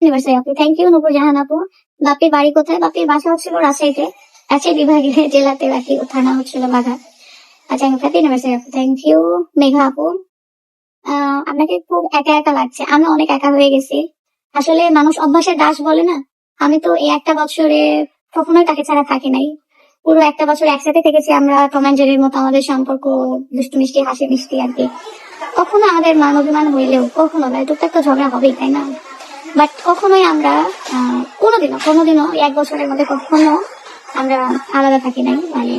University আপু, thank you নূপুর জাহান আপু। বাপির বাড়ি কোথায়? বাপির বাসা হচ্ছিল রাজশাহীতে, রাজশাহী বিভাগের জেলাতে, বাকি থানা হচ্ছিল বাঘা। আচ্ছা, হ্যাপি ইউনিভার্সিটি আপু, থ্যাংক ইউ। মেঘা আপু, আপনাকে খুব একা একা লাগছে। আমি অনেক একা হয়ে গেছি আসলে। মানুষ অভ্যাসের দাস বলে না, আমি তো এই একটা বছরে কখনোই তাকে ছাড়া থাকি নাই। পুরো একটা বছর একসাথে থেকেছি আমরা, টম অ্যান্ড জেরির মতো আমাদের সম্পর্ক, দুষ্টু মিষ্টি হাসি মিষ্টি আর কি। কখনো আমাদের মান অভিমান হইলেও কখনো টুকটাক তো ঝগড়া হবেই, তাই না? বাট কখনোই আমরা কোনোদিনও এক বছরের মধ্যে কখনো আমরা আলাদা থাকি নাই। মানে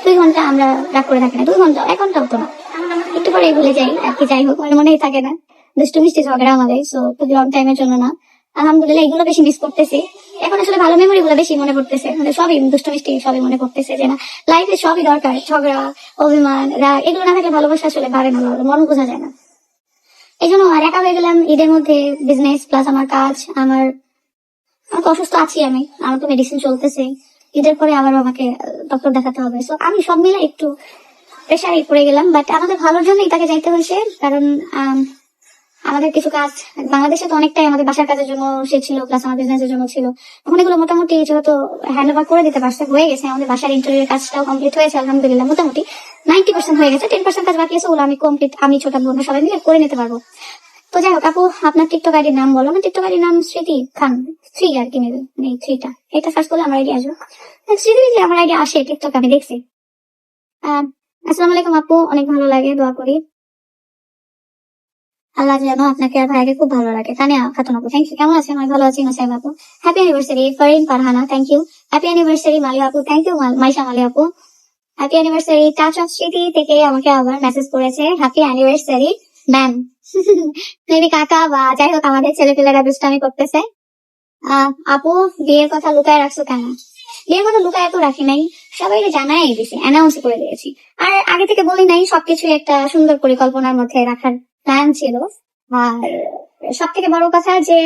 2 ঘন্টা আমরা রাগ করে থাকি না, 2 ঘন্টা 1 ঘন্টাও তো না, একটু পরে ভুলে যাই আর কি। যাই হোক, মানে মনেই থাকে না দুষ্টু মিষ্টি ঝগড়া আমাদের, সো খুব লং টাইমের জন্য না। আলহামদুলিল্লাহ, এগুলো বেশি মিস করতেছি এখন। আসলে ভালো মেমোরি গুলো বেশি মনে পড়তেছে, মানে সবই দুষ্টু মিষ্টি সবই মনে পড়তেছে যে না, লাইফে সবই দরকার। ঝগড়া, অভিমান, রাগ এগুলো না থাকলে ভালোবাসা আসলে বাড়ে না, মন বোঝা যায় না। এই জন্য আর একা হয়ে গেলাম ঈদের মধ্যে। বিজনেস প্লাস আমার কাজ, আমার তো অসুস্থ আছি আমি, আমার তো মেডিসিন চলতেছে। ঈদের পরে আবার আমাকে ডক্টর দেখাতে হবে, সো আমি সব মিলে একটু প্রেশারে পড়ে গেলাম। বাট আমাদের ভালোর জন্যই তাকে যাইতে হয়েছে, কারণ আমাদের কিছু কাজ বাংলাদেশে তো অনেকটাই আমাদের বাসার কাজের জন্য সে ছিল, প্লাস আমার বিজনেসের জন্য ছিল। এখন এগুলো মোটামুটি যেহেতু হ্যান্ড ওভার করে দিতে পারছে, হয়ে গেছে। আমাদের বাসার ইন্টারভিউ কাজটাও কমপ্লিট হয়েছে আলহামদুলিল্লাহ, মোটামুটি 90% হয়ে গেছে। 10% কাজ বাকি আছে, ওগুলো আমি কমপ্লিট, আমি ছোট বোন সবাই মিলে করে নিতে পারবো। তো যাই হোক আপু, আপনার টিকটক আইডির নাম বলো। আমার টিকটক আইডির নাম স্মৃতি খান 3 আর কি, নেবে মানে 3টা। এটা সার্চ করলে আমার আইডি আসবে। স্মৃতি লিখলে আমার আইডি আসে টিকটক, আমি দেখছি। আসসালামু আলাইকুম আপু, অনেক ভালো লাগে, দোয়া করি আল্লাহ যেন আপনাকে আর ভাইয়াকে খুব ভালো লাগে। তানিয়া খাতুন আপু, থ্যাংক ইউ। কেমন আছেন? আমি ভালো আছি। নোসাইব আপু, happy anniversary. Farin Farhana, thank you. Happy anniversary Maliya আপু, থ্যাংক ইউ। মাইশা মালিয়া আপু, হ্যাপি অ্যানিভার্সারি। টাচ অফ স্মৃতি থেকে আমাকে আবার মেসেজ করেছে, হ্যাপি অ্যানিভার্সারি ম্যাম। মেবি কাকা বা যাই হোক, আমাদের ছেলেপেলেরা দুষ্টামি করতেছে। আপু, বিয়ের কথা লুকায় রাখছো কেন? বিয়ের কথা লুকায় তো রাখি নাই, সবাইকে জানাই দিছি, অ্যানাউন্স করে দিয়েছি। আর আগে থেকে বলি নাই, সবকিছু একটা সুন্দর পরিকল্পনার মধ্যে রাখার প্ল্যান ছিল। আর সব থেকে বড় কথা যে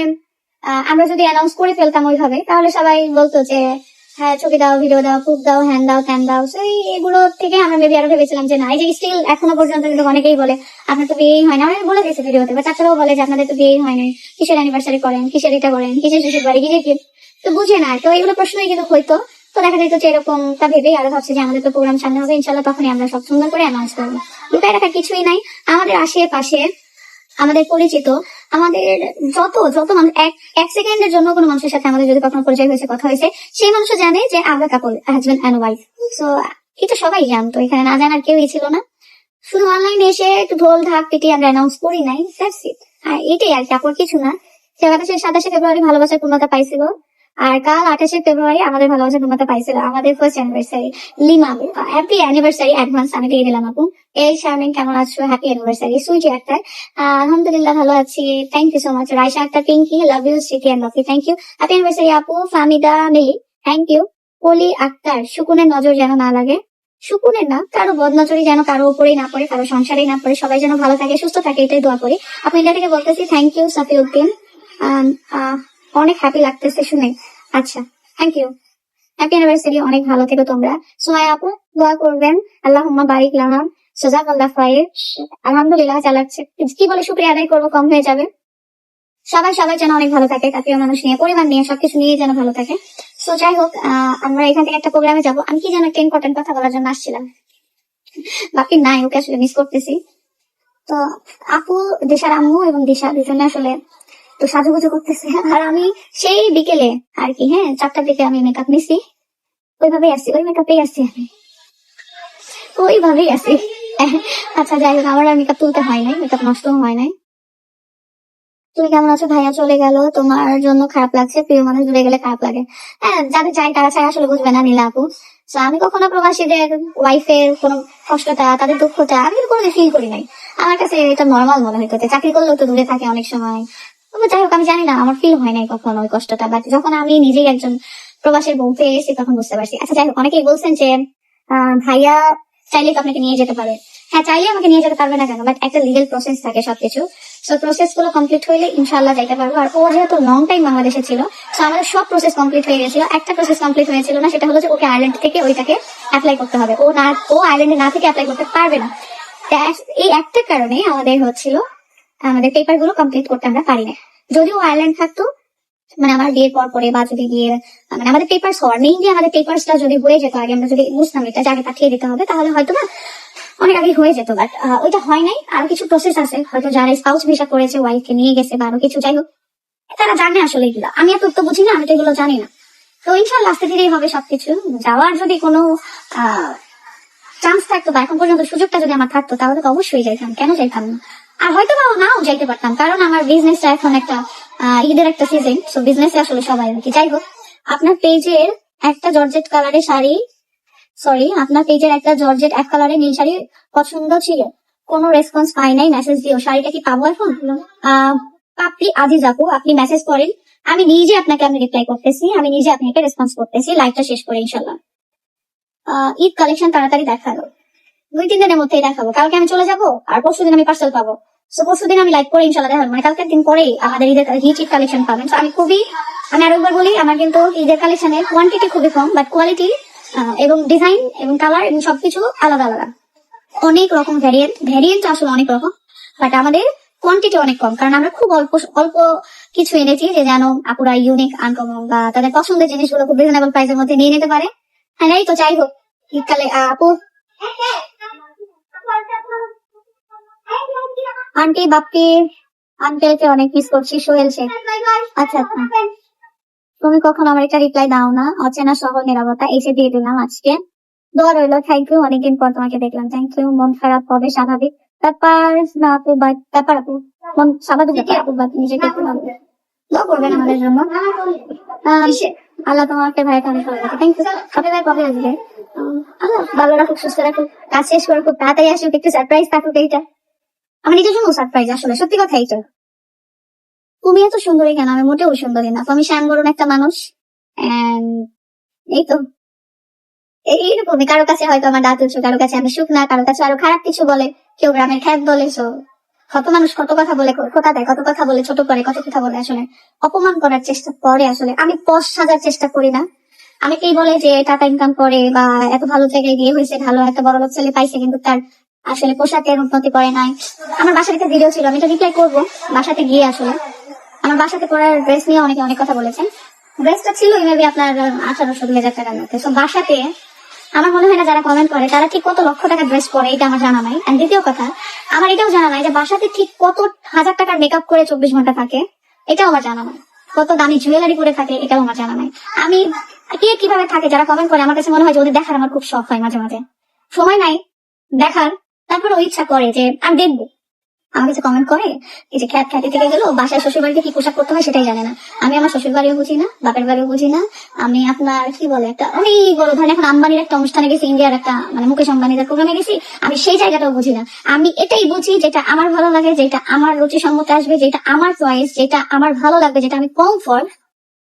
আমরা যদি অ্যানাউন্স করে ফেলতাম ওইভাবে, তাহলে সবাই বলতো যে হ্যাঁ, ছবি দাও, ভিডিও দাও, প্রুফ দাও, হ্যান দাও, ত্যান দাও। তো এগুলো থেকে আমরা মেবি আরো ভেবেছিলাম যে না, এই যে স্টিল এখনো পর্যন্ত কিন্তু অনেকেই বলে আপনার তো বিয়েই হয় না। অনেকে বলে দিয়েছে ভিডিওতে, বা চাচারাও বলে যে আপনাদের তো বিয়েই হয় নাই, কিসের অ্যানিভার্সারি করেন, কিসের এটা করেন, কিসের শ্বশুর বাড়ি, কিসের কি। তো বুঝে না, তো এগুলো প্রশ্নই কিন্তু হইতো। তো দেখা যেত যে এরকমটা ভেবেই আরো ভাবছে যে আমাদের তো প্রোগ্রাম সামনে হবে, ইনশাল্লাহ তখনই আমরা সব সুন্দর করে অ্যানাউন্স করবো। লুকায় রাখার কিছুই নাই। আমাদের আশেপাশে, আমাদের পরিচিত, আমাদের যত যত মানুষ, এক সেকেন্ডের জন্য কোনো মানুষের সাথে আমাদের যদি কখনো পরিচয় হয়েছে, কথা হয়েছে, সেই মানুষও জানে যে আমরা কাপল, হাজবেন্ড অ্যান্ড ওয়াইফ। সো এটা সবাই জানতো, এখানে না জানার কেউই ছিল না। শুধু অনলাইনে এসে একটু ঢোল ঢাক পিটিয়ে আমরা অ্যানাউন্স করি নাই, দ্যাটস ইট। আর এটাই আর কি, আপর কিছু না। সে 27শে ফেব্রুয়ারি ভালোবাসার পূর্ণতা পাইছিল, আর কাল 28শে ফেব্রুয়ারি আমাদের ভালোবাসার পূর্ণতা পাইছিল, আমাদের first anniversary. Lima, happy anniversary advance আমি দিয়ে দিলাম আপু। এই শারমিন, কেমন আছো? Happy anniversary. সুইটি আক্তার, আলহামদুলিল্লাহ ভালো আছি, thank you so much. Raisa Akter, Pinki, love you Smriti and Lovey, thank you. Happy anniversary আপু। Famida Mili, thank you. পলি আক্তার, সুকুনের নজর যেন না লাগে। সুকুনের না, কারো বদনজরি যেন কারো উপরেই না পড়ে, কারো সংসারেই না পড়ে, সবাই যেন ভালো থাকে, সুস্থ থাকে, এটাই দোয়া করি। আপনি ইন্ডিয়া থেকে বলতেছি, থ্যাংক ইউ। সাফিউদ্দিন, অনেক হ্যাপি লাগতেছে শুনে। আচ্ছা, থ্যাংক ইউ। হ্যাপি অ্যানিভার্সারি, অনেক ভালো থেকো তোমরা। সোমায়া আপু, দোয়া করবেন, আল্লাহুম্মা বারিক লানা, জাযাকাল্লাহ খাইর। আলহামদুলিল্লাহ চালাচ্ছে, কি বলে শুকরিয়া আদায় করবো, কম হয়ে যাবে। সবাই সবাই যেন অনেক ভালো থাকে, প্রিয় মানুষ নিয়ে, পরিবার নিয়ে, সবকিছু নিয়ে যেন ভালো থাকে। তো যাই হোক, আমরা এখান থেকে একটা প্রোগ্রামে যাবো। আমি কি যেন একটা ইম্পর্টেন্ট কথা বলার জন্য আসছিলাম, বাকি নাই, ওকে আসলে মিস করতেছি। তো আপু, দিশার আম্মু এবং দিশা দুজনে আসলে তো সাজুগুজু করতেছে, আর আমি সেই বিকেলে আর কি, হ্যাঁ 4টার দিকে আমি মেকআপ নিছি, ওইভাবেই আসি, ওই মেকআপেই আসি আমি, ওইভাবেই আসি। আচ্ছা যাই হোক, আমার আর মেকআপ তুলতে হয় নাই, মেকআপ নষ্টও হয় নাই। তুমি কেমন আছো? ভাইয়া চলে গেল, তোমার জন্য খারাপ লাগছে? প্রিয় মানুষ দূরে গেলে খারাপ লাগে, হ্যাঁ, যাদের চাই তারা চাই, আসলে বুঝবে না নীলা আপু। তো আমি কখনো প্রবাসীদের ওয়াইফের কোনো কষ্টটা, তাদের দুঃখটা আমি কিন্তু কোনোদিন ফিল করি নাই। আমার কাছে এটা নর্মাল মনে হইতো, যে চাকরি করলেও তো দূরে থাকে অনেক সময়। তবে যাই হোক, আমি জানি না, আমার ফিল হয় নাই কখনো ওই কষ্টটা, বাট যখন আমি নিজেই একজন প্রবাসের বউ পেয়ে এসেছি তখন বুঝতে পারছি। আচ্ছা যাই হোক, অনেকেই বলছেন যে ভাইয়া চাইলে তো আপনাকে নিয়ে যেতে পারে। হ্যাঁ, চাইলে আমাকে নিয়ে যেতে পারবে না কেন, বাট একটা লিগেল প্রসেস থাকে সবকিছু। সো প্রসেস গুলো কমপ্লিট হইলে ইনশাল্লাহ যাইতে পারবো। আর ও যেহেতু লং টাইম বাংলাদেশে ছিল, সো আমাদের সব প্রসেস কমপ্লিট হয়ে গেছিল। একটা প্রসেস কমপ্লিট হয়েছিল না, সেটা হলো যে ওকে আয়ারল্যান্ড থেকে ওইটাকে অ্যাপ্লাই করতে হবে। ও আয়ারল্যান্ডে না থেকে অ্যাপ্লাই করতে পারবে না। এই একটা কারণে আমাদের হচ্ছিল, আমাদের পেপার গুলো কমপ্লিট করতে আমরা পারি না। যদিও আয়ারল্যান্ড থাকতো, মানে আমার বিয়ের পর পরে বা যদি বিয়ে মানে আমাদের পেপার্স হওয়ার মেইনলি আমাদের পেপার্সটা যদি হয়ে যেত আগে, আমরা যদি বুঝতাম এটা যে আগে পাঠিয়ে দিতে হবে, তাহলে হয়তো না অনেক আগে হয়ে যেত। বাট ওইটা হয় নাই, আরো কিছু প্রসেস আছে, হয়তো যারা স্পাউস ভিসা করেছে ওয়াইফকে নিয়ে গেছে বা আরো কিছু, যাই হোক তারা জানে আসলে এগুলো। আমি এত তো বুঝি না, আমি তো এগুলো জানি না। তো ইনশাল্লাহ আস্তে ধীরেই হবে সবকিছু। যাওয়ার যদি কোনো চান্স থাকতো বা এখন পর্যন্ত সুযোগটা যদি আমার থাকতো, তাহলে তো অবশ্যই যাইতাম, কেন যাইতাম না। আর হয়তো বা নাও যাইতে পারতাম, কারণ আমার বিজনেসটা এখন একটা ঈদের একটা সিজন, তো বিজনেসে আসলে সবাই আর কি। যাই হোক, আপনার পেজের একটা জর্জেট কালারের শাড়ি, সরি আপনার পেজের একটা জর্জেট এক কালারের নীল শাড়ি পছন্দ ছিল, কোনো রেসপন্স পাই নাই, মেসেজ দিও। শাড়িটা কি পাবো এখন? পাপড়ি আজিজ আপু, আপনি মেসেজ করেন, আমি নিজে আপনাকে আমি রিপ্লাই করতেছি, আমি নিজে আপনাকে রেসপন্স করতেছি লাইভটা শেষ করে ইনশাল্লাহ। ঈদ কালেকশন তাড়াতাড়ি দেখালো, 2-3 দিনের মধ্যেই দেখাবো। কালকে আমি চলে যাবো আর পরশুদিন আমি পার্সেল পাবো। সো পরশুদিন আমি লাইভ করে ইনশাল্লাহ দেখাবো, মানে কালকের দিন পরেই আমাদের ঈদের হিট ঈদ কালেকশন পাবেন। তো আমি আরো একবার বলি, আমার কিন্তু ঈদের কালেকশনের কোয়ান্টিটি খুবই কম, বাট কোয়ালিটি এবং ডিজাইন এবং কালার এবং সবকিছু আলাদা আলাদা, অনেক রকম ভ্যারিয়েন্ট আসলে অনেক রকম, বাট আমাদের কোয়ান্টিটি অনেক কম, কারণ আমরা খুব অল্প অল্প কিছু এনেছি যে যেন আপুরা ইউনিক আনকমন বা তাদের পছন্দের জিনিসগুলো খুব রিজনেবল প্রাইসের মধ্যে নিয়ে নিতে পারে। হ্যাঁ এই তো যাই হোক, শীতকালে আপু আন্টি বাপ্পি আঙ্কেলকে অনেক মিস করছি, সোহেল শেখ। আচ্ছা আচ্ছা, তুমি কখন আমার একটা রিপ্লাই দাও না, অচেনা শহর নিরাপত্তা, এসে দিয়ে দিলাম আজকে। দোয়া রইলো, থ্যাংক ইউ, অনেকদিন পর তোমাকে দেখলাম, থ্যাংক ইউ। মন খারাপ হবে স্বাভাবিক ব্যাপার না আপু, বাট ব্যাপার আপু, মন স্বাভাবিক ব্যাপার আপু, বাট নিজেকে একটু ভালো দোয়া করবেন আমাদের জন্য। আল্লাহ তোমাকে ভাইকে অনেক ভালো রাখে, থ্যাংক ইউ। সবাই ভাই কবে আসবে? আল্লাহ ভালো রাখুক, সুস্থ রাখুক, কাজ শেষ করে খুব তাড়াতাড়ি আসুক, একটু সারপ্রাইজ থাকুক। এইটা আমার নিজের জন্য সারপ্রাইজ, আসলে সত্যি কথা এইটা। তুমি এত সুন্দরী কেন? আমি মোটেও সুন্দরী না, তো আমি শ্যামবরণ একটা মানুষ। And এই তো এইরকমই, কারো কাছে হয়তো আমার দাঁত উঁচু, কারো কাছে আমি শুকনা, কারো কাছে আরো খারাপ কিছু বলে, কেউ গ্রামের খ্যাত বলে। সো কত মানুষ কত কথা বলে, খোটা দেয়, কত কথা বলে, ছোট করে, কত কথা বলে, আসলে অপমান করার চেষ্টা করে। আসলে আমি পশ সাজার চেষ্টা করি না। অনেকেই বলে যে টাকা ইনকাম করে বা এত ভালো জায়গায় বিয়ে হয়েছে, ভালো একটা বড় লোক ছেলে পাইছে, কিন্তু তার আসলে পোশাকের উন্নতি করে নাই। আমার বাসার একটা ভিডিও ছিল, আমি এটা রিপ্লাই করবো বাসাতে গিয়ে। আসলে আমার বাসাতে পরার ড্রেস নিয়ে অনেকে অনেক কথা বলেছেন। ড্রেসটা ছিল মেবি আপনার 1800-2000 টাকার মধ্যে। সো বাসাতে আমার মনে হয় না যারা কমেন্ট করে তারা ঠিক কত লক্ষ টাকার ড্রেস পরে, এটা আমার জানা নাই। আর দ্বিতীয় কথা, আমার এটাও জানা নাই যে বাসাতে ঠিক কত হাজার টাকার মেকআপ করে 24 ঘন্টা থাকে, এটাও আমার জানা নাই। কত দামি জুয়েলারি করে থাকে, এটাও আমার জানা নাই। আমি কে কিভাবে থাকে যারা কমেন্ট করে, আমার কাছে মনে হয় যে ওদের দেখার আমার খুব শখ হয় মাঝে মাঝে। সময় নাই দেখার, তারপরে ও ইচ্ছা করে যে আমি দেখবো। আমার কাছে কমেন্ট করে এই যে খ্যাত খ্যাতি থেকে গেল, বাসায় শ্বশুর বাড়িতে কি পোশাক করতে হয় সেটাই জানে না। আমি আমার শ্বশুর বাড়িও বুঝি না, বাপের বাড়িও বুঝি না। আমি আপনার কি বলে একটা অনেক বড় ধরেন এখন আম্বানির একটা অনুষ্ঠানে গেছি, ইন্ডিয়ার একটা মানে মুকেশ আম্বানির প্রোগ্রামে গেছি, আমি সেই জায়গাটাও বুঝি না। আমি এটাই বুঝি যেটা আমার ভালো লাগে, যেটা আমার রুচি সম্মত আসবে, যেটা আমার চয়েস, যেটা আমার ভালো লাগবে, যেটা আমি কমফর্ট,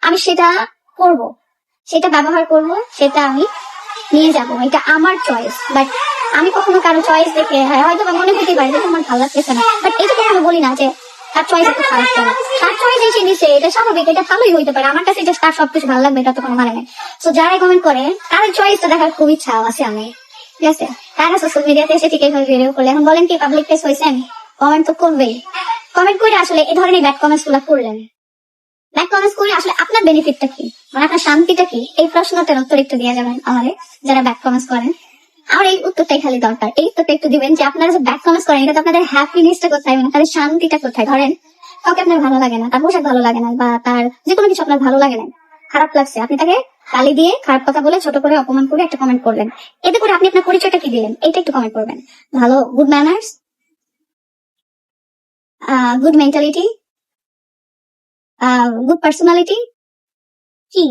আমি সেটা করব, সেটা ব্যবহার করব, সেটা আমি নিয়ে যাবো, এটা আমার চয়েস। বাট আমি কখনো কারো চয়েস দেখে হয়তো বা মনে হতে পারে যে আমার ভালো লাগতেছে না, বাট এটা আমি বলি না যে তার চয়েস একটু খারাপ কেন। তার চয়েস এসে নিচ্ছে, এটা স্বাভাবিক, এটা ভালোই হইতে পারে। আমার কাছে যে তার সবকিছু ভালো লাগবে এটা তো কোনো মানে নেই। তো যারাই কমেন্ট করে তার চয়েসটা দেখার খুব ইচ্ছা আছে আমি, ঠিক আছে। তারা সোশ্যাল মিডিয়াতে এসে ঠিক এইভাবে ভিডিও করলে, এখন বলেন কি পাবলিক প্লেস হয়েছেন, কমেন্ট তো করবেই। কমেন্ট করে আসলে এই ধরনের ব্যাড কমেন্টস গুলা করলেন, ব্যাক কমেন্টস করে আসলে আপনার বেনিফিটটা কি, মানে আপনার শান্তিটা কি? এই প্রশ্নটার উত্তর একটু দিয়ে যাবেন আমাদের যারা ব্যাক কমেন্টস করেন। আমার এই উত্তরটাই খালি দরকার, এই উত্তরটা একটু দিবেন যে আপনারা যে ব্যাক কমেন্টস করেন এটা তো আপনাদের হ্যাপিনেসটা কোথায়, মানে আপনাদের শান্তিটা কোথায়? ধরেন কাউকে আপনার ভালো লাগে না, তার পোশাক ভালো লাগে না, বা তার যে কোনো কিছু আপনার ভালো লাগে না, খারাপ লাগছে, আপনি তাকে গালি দিয়ে খারাপ কথা বলে ছোট করে অপমান করে একটা কমেন্ট করলেন, এতে করে আপনি আপনার পরিচয়টা কি দিলেন? এইটা একটু কমেন্ট করবেন। ভালো good manners, good mentality, good personality কি